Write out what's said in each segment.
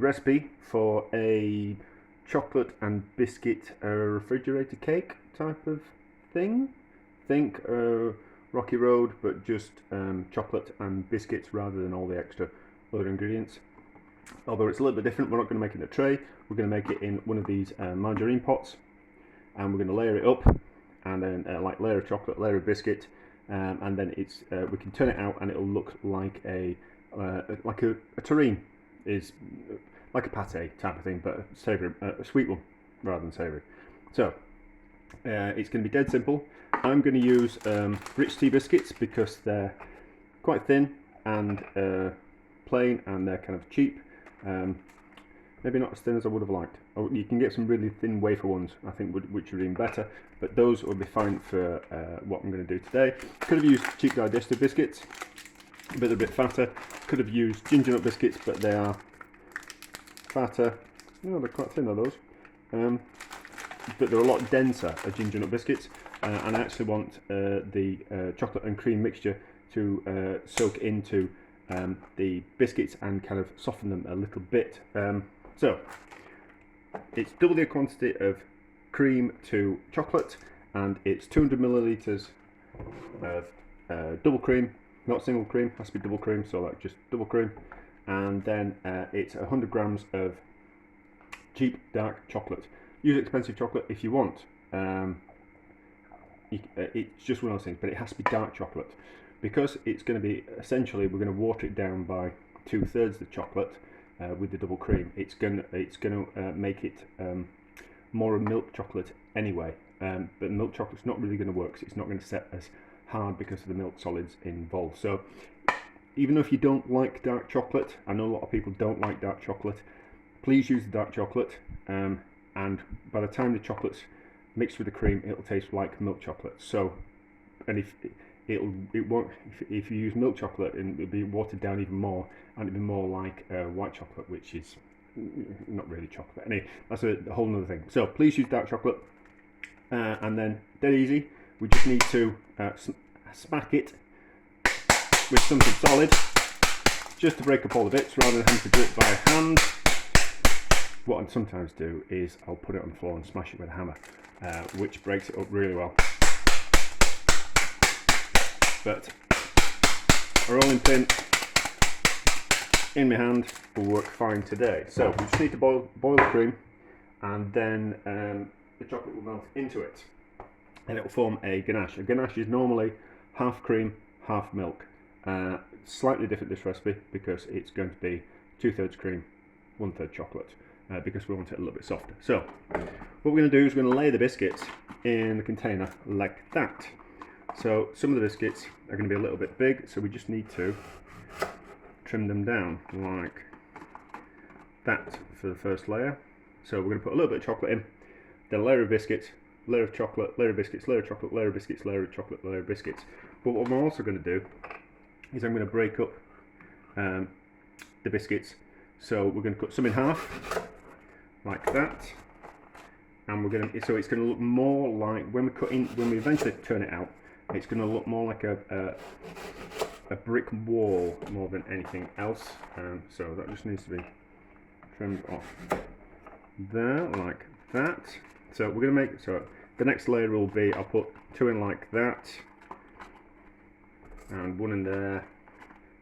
recipe for a chocolate and biscuit refrigerator cake type of thing. Think Rocky Road, but just chocolate and biscuits rather than all the extra other ingredients. Although it's a little bit different, we're not going to make it in a tray, we're going to make it in one of these margarine pots, and we're going to layer it up, and then like layer of chocolate, layer of biscuit, and then it's we can turn it out and it'll look like a terrine, is like a pate type of thing, but a savoury, a sweet one rather than savoury. So it's going to be dead simple. I'm going to use Rich Tea Biscuits because they're quite thin and plain, and they're kind of cheap. Maybe not as thin as I would have liked. Oh, you can get some really thin wafer ones, I think, which are even better, but those will be fine for what I'm going to do today. Could have used cheap digestive biscuits, but they're a bit fatter. Could have used ginger nut biscuits, but they are fatter. No, they're quite thin, are those. But they're a lot denser as ginger nut biscuits, and I actually want the chocolate and cream mixture to soak into the biscuits and kind of soften them a little bit. So it's double the quantity of cream to chocolate, and it's 200 millilitres of double cream, not single cream, has to be double cream, so like just double cream, and then it's 100 grams of cheap dark chocolate. Use expensive chocolate if you want. It's just one of those things, but it has to be dark chocolate, because it's going to be essentially, we're going to water it down by 2/3 the chocolate with the double cream. It's going to make it more a milk chocolate anyway, but milk chocolate's not really going to work, so it's not going to set as hard because of the milk solids involved. So even though if you don't like dark chocolate, I know a lot of people don't like dark chocolate, please use the dark chocolate, and by the time the chocolate's mixed with the cream, it'll taste like milk chocolate. So, and it won't, if you use milk chocolate, and it'll be watered down even more, and it'll be more like white chocolate, which is not really chocolate. Anyway, that's a whole other thing. So please use dark chocolate, and then dead easy, we just need to smack it with something solid, just to break up all the bits, rather than having to do it by hand. What I sometimes do is I'll put it on the floor and smash it with a hammer, which breaks it up really well. But a rolling pin in my hand will work fine today. So we just need to boil the cream, and then the chocolate will melt into it, and it will form a ganache. A ganache is normally half cream, half milk. Slightly different this recipe because it's going to be 2/3 cream, 1/3 chocolate, because we want it a little bit softer. So what we're going to do is we're going to lay the biscuits in the container like that. So some of the biscuits are going to be a little bit big, so we just need to trim them down like that for the first layer. So we're going to put a little bit of chocolate in, then a layer of biscuits, layer of chocolate, layer of biscuits, layer of chocolate, layer of biscuits, layer of chocolate, layer of biscuits. But what I'm also going to do is I'm going to break up the biscuits. So we're going to cut some in half like that, and we're going to, so it's going to look more like, when we eventually turn it out, it's going to look more like a brick wall more than anything else. So that just needs to be trimmed off there like that. So we're going to make, so the next layer will be, I'll put 2 in like that, and 1 in there,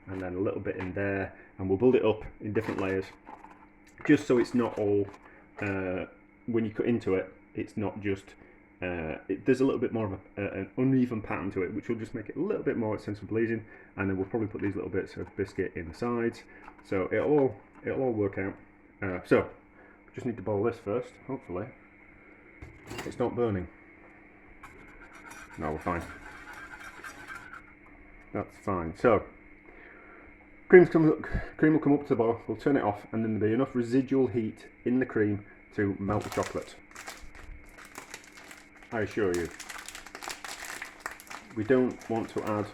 and then a little bit in there, and we'll build it up in different layers, just so it's not all, when you cut into it, it's not just, there's a little bit more of an uneven pattern to it, which will just make it a little bit more sense of pleasing. And then we'll probably put these little bits of biscuit in the sides, so it'll all work out. So we just need to boil this first. Hopefully it's not burning. No, we're fine. That's fine. So cream will come up to the boil, we'll turn it off, and then there'll be enough residual heat in the cream to melt the chocolate. I assure you, we don't want to add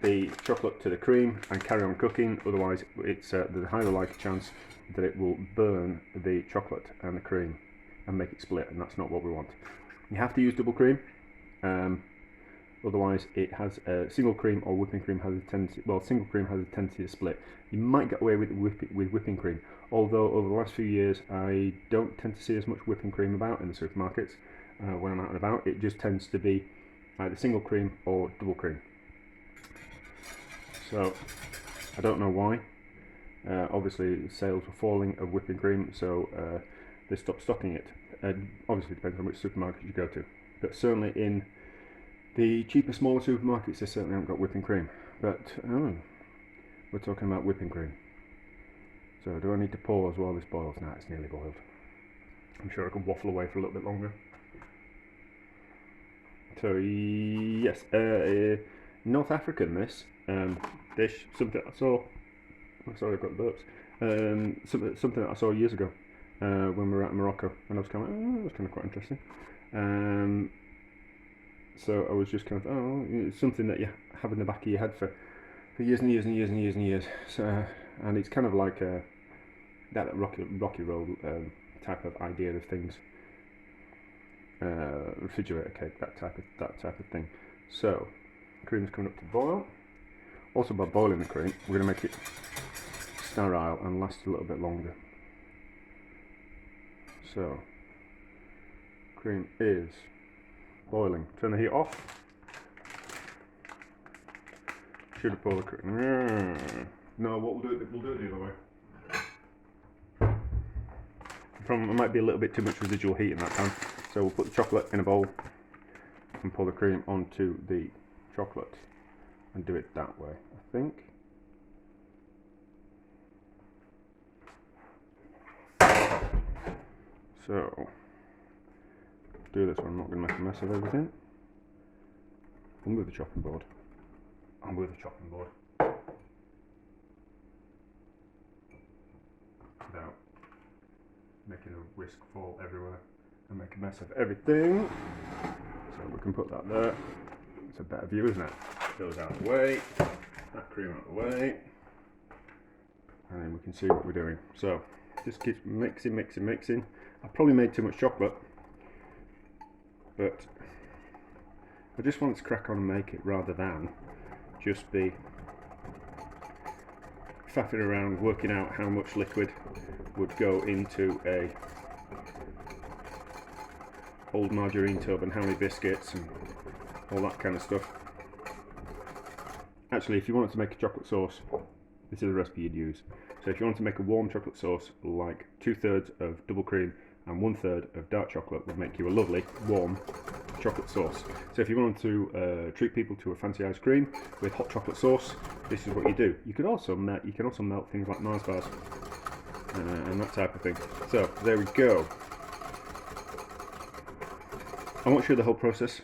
the chocolate to the cream and carry on cooking, otherwise there's a highly likely chance that it will burn the chocolate and the cream and make it split, and that's not what we want. You have to use double cream. Otherwise, it has single cream or whipping cream has a tendency. Well, single cream has a tendency to split. You might get away with whipping cream, although over the last few years, I don't tend to see as much whipping cream about in the supermarkets when I'm out and about. It just tends to be either single cream or double cream. So I don't know why. Obviously, sales were falling of whipping cream, so they stopped stocking it. Obviously, it depends on which supermarket you go to, but certainly in the cheaper, smaller supermarkets, they certainly haven't got whipping cream. But we're talking about whipping cream. So do I need to pause while this boils? Nah, it's nearly boiled. I'm sure I can waffle away for a little bit longer. So yes, North African dish, something I saw. Oh, sorry, I've got burps. Something that I saw years ago when we were out in Morocco, and I was kind of, that was kind of quite interesting. So I was just kind of, it's something that you have in the back of your head for years and years and years and years and years. So, and it's kind of like that rocky road type of idea of things. Refrigerator cake, that type of thing. So, cream's coming up to boil. Also, by boiling the cream, we're going to make it sterile and last a little bit longer. So, cream is boiling. Turn the heat off. Should have poured the cream. No, we'll do it the other way. There might be a little bit too much residual heat in that pan, so we'll put the chocolate in a bowl and pour the cream onto the chocolate and do it that way, I think. So, do this one, I'm not going to make a mess of everything. I'll move the chopping board. Without making a whisk fall everywhere and make a mess of everything. So we can put that there. It's a better view, isn't it? Those out of the way, that cream out of the way, and then we can see what we're doing. So just keep mixing. I probably made too much chocolate, but I just wanted to crack on and make it rather than just be faffing around working out how much liquid would go into a old margarine tub and how many biscuits and all that kind of stuff. Actually, if you wanted to make a chocolate sauce, this is the recipe you'd use. So if you want to make a warm chocolate sauce, like 2/3 of double cream and 1/3 of dark chocolate would make you a lovely warm chocolate sauce. So if you wanted to treat people to a fancy ice cream with hot chocolate sauce, this is what you do. You can also melt things like Mars bars and that type of thing. So there we go. I won't show the whole process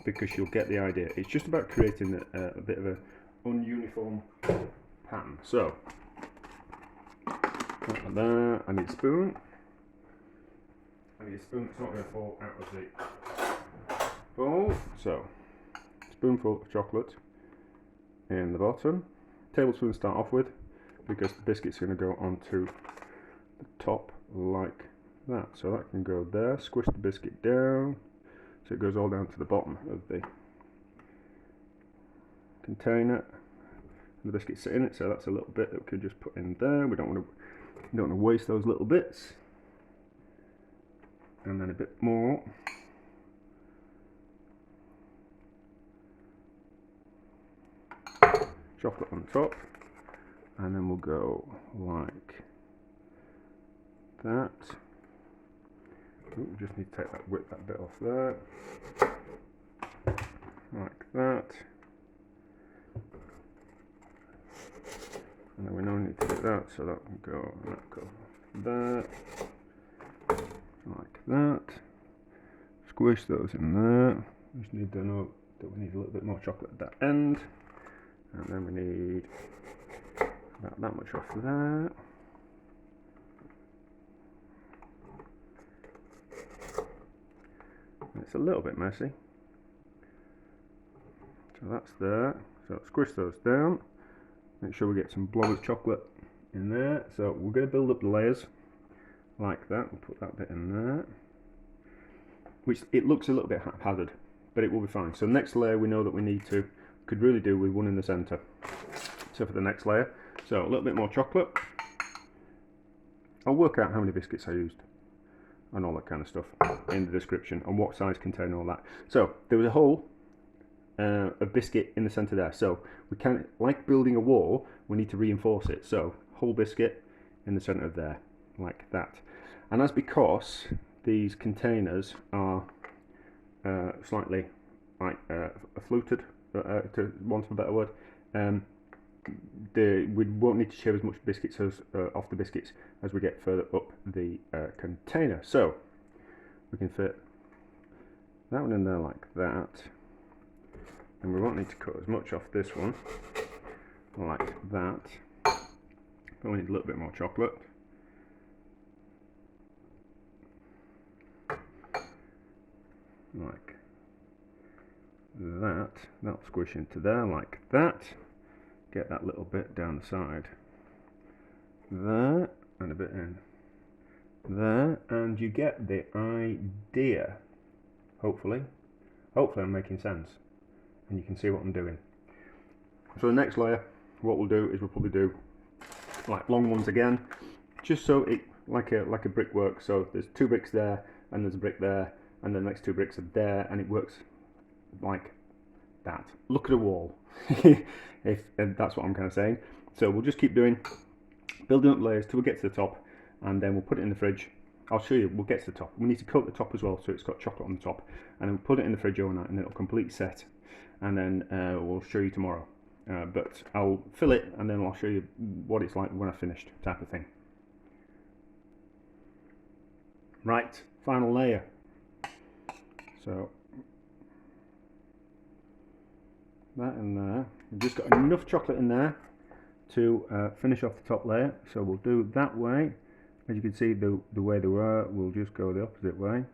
because you'll get the idea. It's just about creating a bit of an ununiform pattern. So there, I need a spoon. That's not going to fall out of the bowl. So, spoonful of chocolate in the bottom. Tablespoon to start off with, because the biscuit's going to go onto the top like that. So that can go there. Squish the biscuit down, so it goes all down to the bottom of the container. And the biscuits sit in it, so that's a little bit that we could just put in there. We don't want to waste those little bits. And then a bit more. Chocolate on top, and then we'll go like that. Ooh, we just need to whip that bit off there, like that. And then we now need to do that, so that will go there, like that. Squish those in there. Just need to know that we need a little bit more chocolate at that end. And then we need about that much off there. And it's a little bit messy. So that's there. So squish those down. Make sure we get some blob of chocolate in there. So we're going to build up the layers like that. We'll put that bit in there. Which it looks a little bit haphazard, but it will be fine. So next layer we know that we need to, could really do with one in the centre. So for the next layer, so a little bit more chocolate. I'll work out how many biscuits I used and all that kind of stuff in the description, and what size container, all that. So there was a hole, a biscuit in the centre there, so we can, like building a wall, we need to reinforce it. So whole biscuit in the centre of there, like that. And that's because these containers are slightly like fluted, to want of a better word. We won't need to shave as much biscuits as off the biscuits as we get further up the container. So we can fit that one in there like that, and we won't need to cut as much off this one like that, but we need a little bit more chocolate. Like that. That'll squish into there like that. Get that little bit down the side there, and a bit in there, and you get the idea. Hopefully I'm making sense and you can see what I'm doing. So the next layer, what we'll do is we'll probably do like long ones again, just so it like a brickwork. So there's 2 bricks there, and there's a brick there, and the next 2 bricks are there, and it works like that. Look at a wall. If that's what I'm kind of saying. So we'll just keep building up layers till we get to the top, and then we'll put it in the fridge. I'll show you. We'll get to the top. We need to coat the top as well, so it's got chocolate on the top, and then we'll put it in the fridge overnight, and it'll completely set, and then we'll show you tomorrow. But I'll fill it, and then I'll show you what it's like when I've finished, type of thing. Right, final layer. So that in there. We've just got enough chocolate in there to finish off the top layer. So we'll do that way. As you can see, the way they were, we'll just go the opposite way.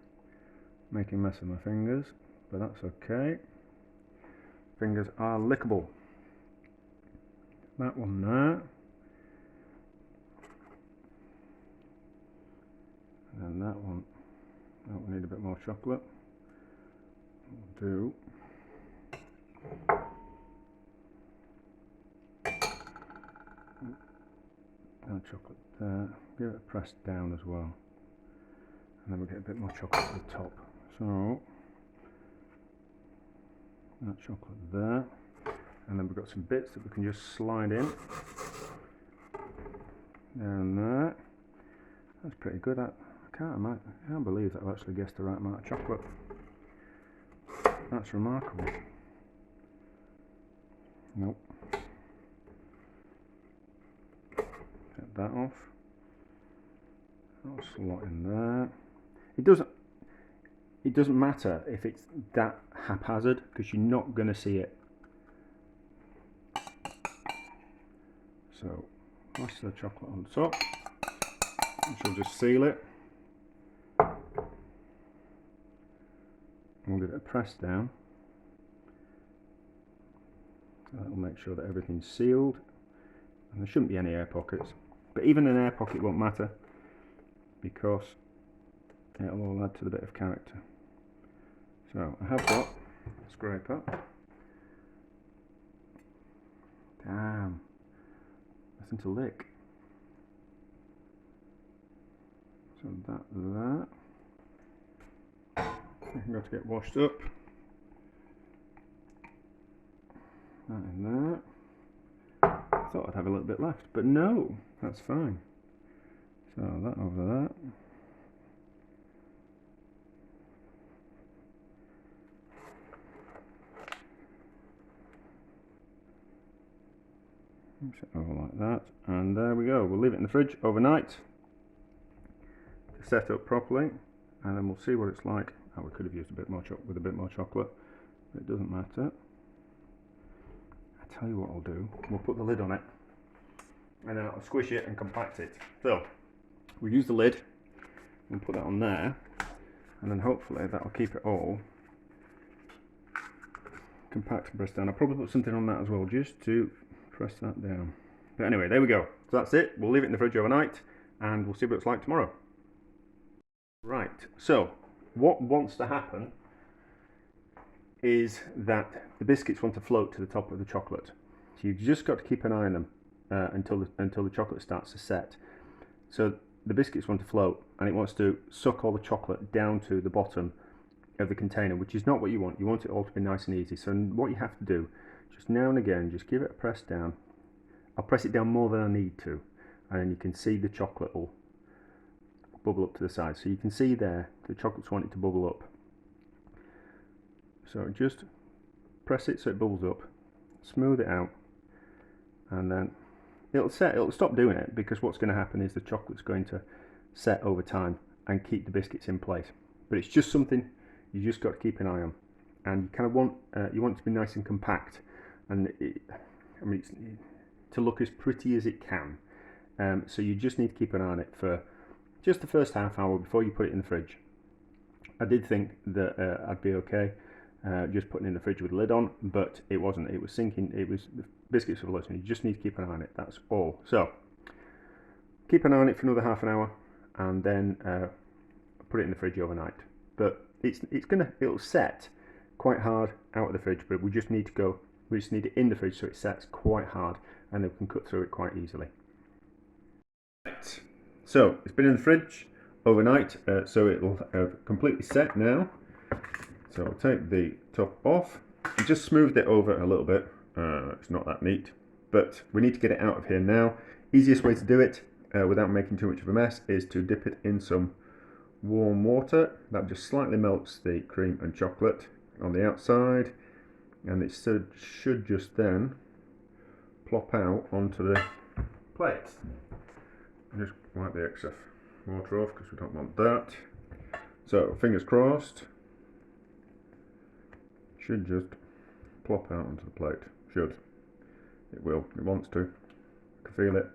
Making a mess of my fingers, but that's okay. Fingers are lickable. That one there. And that one need a bit more chocolate. We'll do. And chocolate there. Give it a press down as well. And then we'll get a bit more chocolate at the top. So that chocolate there. And then we've got some bits that we can just slide in. Down there. That's pretty good. I can't believe that I've actually guessed the right amount of chocolate. That's remarkable. Nope. Get that off. I'll slot in there. It doesn't matter if it's that haphazard, because you're not going to see it. So that's the chocolate on top, which will just seal it. We'll give it a press down. That'll make sure that everything's sealed, and there shouldn't be any air pockets. But even an air pocket won't matter, because it'll all add to the bit of character. So I have got a scraper. Damn, nothing to lick. So that I can go to get washed up. That in there. I thought I'd have a little bit left, but no, that's fine. So that over there. Over like that, and there we go. We'll leave it in the fridge overnight to set up properly, and then we'll see what it's like. Oh, we could have used a bit more with a bit more chocolate, but it doesn't matter. I tell you what I'll do. We'll put the lid on it, and then I'll squish it and compact it. So we'll use the lid and put that on there, and then hopefully that'll keep it all compact and pressed down. I'll probably put something on that as well, just to press that down. But anyway, there we go. So that's it. We'll leave it in the fridge overnight, and we'll see what it's like tomorrow. Right, so what wants to happen is that the biscuits want to float to the top of the chocolate. So you've just got to keep an eye on them until the chocolate starts to set. So the biscuits want to float, and it wants to suck all the chocolate down to the bottom of the container, which is not what you want. You want it all to be nice and easy. So what you have to do, just now and again, just give it a press down. I'll press it down more than I need to, and then you can see the chocolate will bubble up to the side. So you can see there, the chocolate's wanting to bubble up. So just press it so it bubbles up, smooth it out, and then it'll stop doing it, because what's going to happen is the chocolate's going to set over time and keep the biscuits in place. But it's just something you just got to keep an eye on, and you kind of want it to be nice and compact, and to look as pretty as it can. So you just need to keep an eye on it for just the first half hour before you put it in the fridge. I did think that I'd be okay just putting it in the fridge with the lid on, but it wasn't. It was sinking. The biscuits were floating. You just need to keep an eye on it. That's all. So keep an eye on it for another half an hour, and then put it in the fridge overnight. But it'll set quite hard out of the fridge, but we just need it in the fridge so it sets quite hard, and then we can cut through it quite easily. Right. So it's been in the fridge overnight, so it'll completely set now. So I'll take the top off. I just smoothed it over a little bit. It's not that neat, but we need to get it out of here now. Easiest way to do it without making too much of a mess is to dip it in some warm water. That just slightly melts the cream and chocolate on the outside, and it should just then plop out onto the plate. Just wipe the excess water off because we don't want that. So fingers crossed, should just plop out onto the plate. Should. It will. It wants to. I can feel it.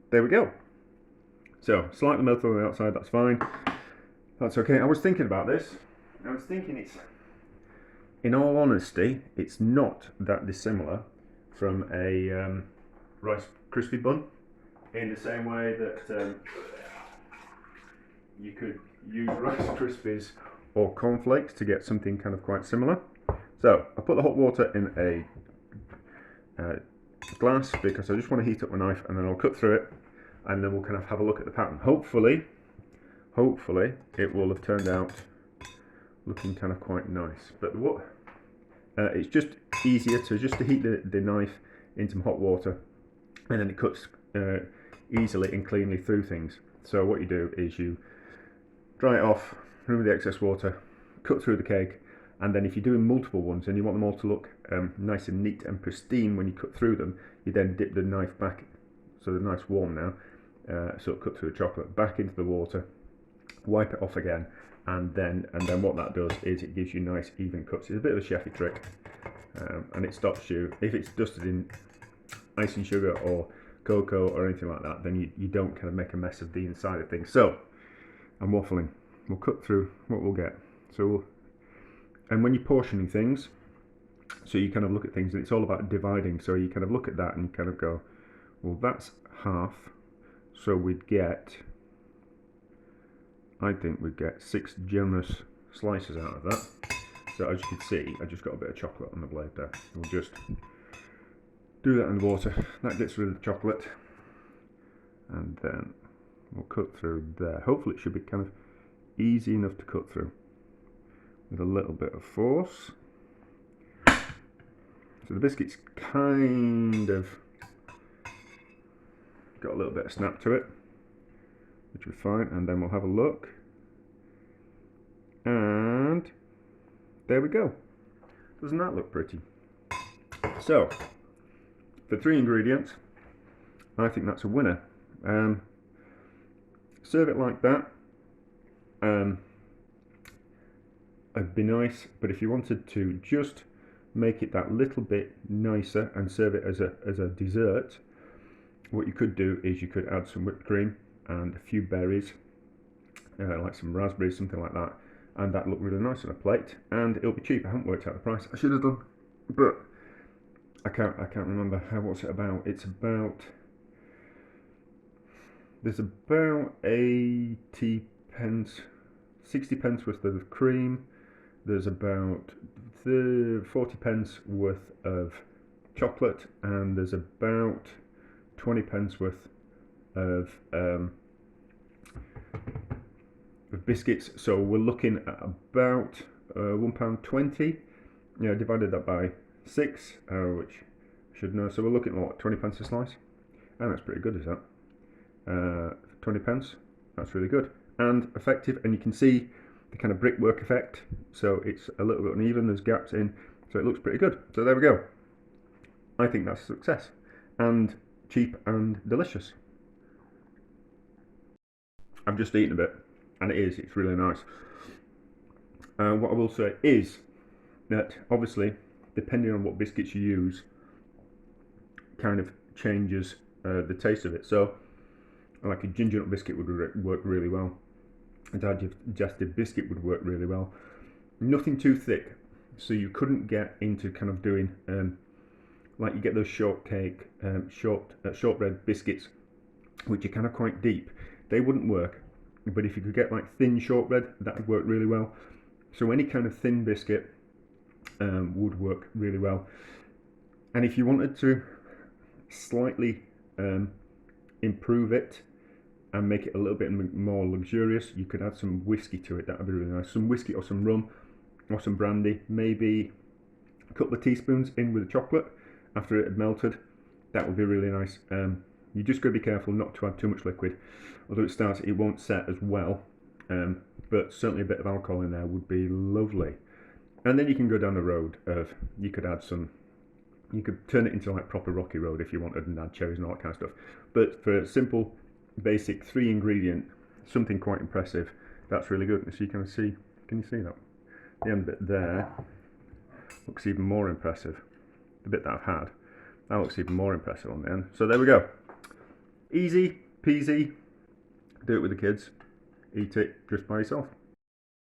There we go. So slightly melted on the outside, that's fine. That's okay. I was thinking about this. I was thinking in all honesty, it's not that dissimilar from a Rice Krispie bun, in the same way that you could use Rice Krispies or cornflakes to get something kind of quite similar. So I put the hot water in a glass because I just want to heat up my knife, and then I'll cut through it, and then we'll kind of have a look at the pattern. Hopefully it will have turned out looking kind of quite nice. But it's just easier to heat the knife in some hot water, and then it cuts easily and cleanly through things. So what you do is you dry it off, remove the excess water, cut through the cake, and then if you're doing multiple ones and you want them all to look nice and neat and pristine when you cut through them, you then dip the knife back, so the knife's warm now, so it'll cut through the chocolate, back into the water, wipe it off again, and then what that does is it gives you nice even cuts. It's a bit of a chefy trick, and it stops you, if it's dusted in icing sugar or cocoa or anything like that, then you don't kind of make a mess of the inside of things. So I'm waffling. We'll cut through what we'll get. And when you're portioning things, so you kind of look at things, and it's all about dividing. So you kind of look at that and you kind of go, well, that's half. So I think we'd get 6 generous slices out of that. So as you can see, I just got a bit of chocolate on the blade there. We'll just do that in the water. That gets rid of the chocolate, and then we'll cut through there. Hopefully it should be kind of easy enough to cut through with a little bit of force. So the biscuit's kind of got a little bit of snap to it, which will be fine, and then we'll have a look, and there we go. Doesn't that look pretty? So for 3 ingredients, I think that's a winner. Serve it like that. It'd be nice, but if you wanted to just make it that little bit nicer and serve it as a dessert, what you could do is you could add some whipped cream and a few berries, like some raspberries, something like that, and that look really nice on a plate, and it'll be cheap. I haven't worked out the price. I should have done, but I can't remember what's it about. There's about 80 pence 60p worth of cream. There's about 40p worth of chocolate, and there's about 20p worth of biscuits. So we're looking at about £1.20. Divided that by 6, which I should know. So we're looking at what, 20p a slice, and that's pretty good, is that? 20p. That's really good and effective, and you can see the kind of brickwork effect. So it's a little bit uneven. There's gaps in, so it looks pretty good. So there we go. I think that's a success, and cheap and delicious. I've just eaten a bit, and it's really nice. What I will say is that obviously, depending on what biscuits you use, kind of changes the taste of it. So, like a ginger nut biscuit would work really well. A digestive biscuit would work really well. Nothing too thick, so you couldn't get into kind of doing like you get those shortbread biscuits, which are kind of quite deep. They wouldn't work. But if you could get like thin shortbread, that would work really well. So any kind of thin biscuit would work really well. And if you wanted to slightly improve it and make it a little bit more luxurious, you could add some whiskey to it. That would be really nice. Some whiskey or some rum or some brandy, maybe a couple of teaspoons in with the chocolate after it had melted. That would be really nice. You just got to be careful not to add too much liquid. Although it won't set as well, but certainly a bit of alcohol in there would be lovely. And then you can go down the road of, you could turn it into like proper Rocky Road if you wanted, and add cherries and all that kind of stuff. But for a simple, basic 3 ingredient, something quite impressive, that's really good. So you can see, can you see that? The end bit there looks even more impressive. The bit that I've had, that looks even more impressive on the end. So there we go. Easy peasy. Do it with the kids. Eat it just by yourself.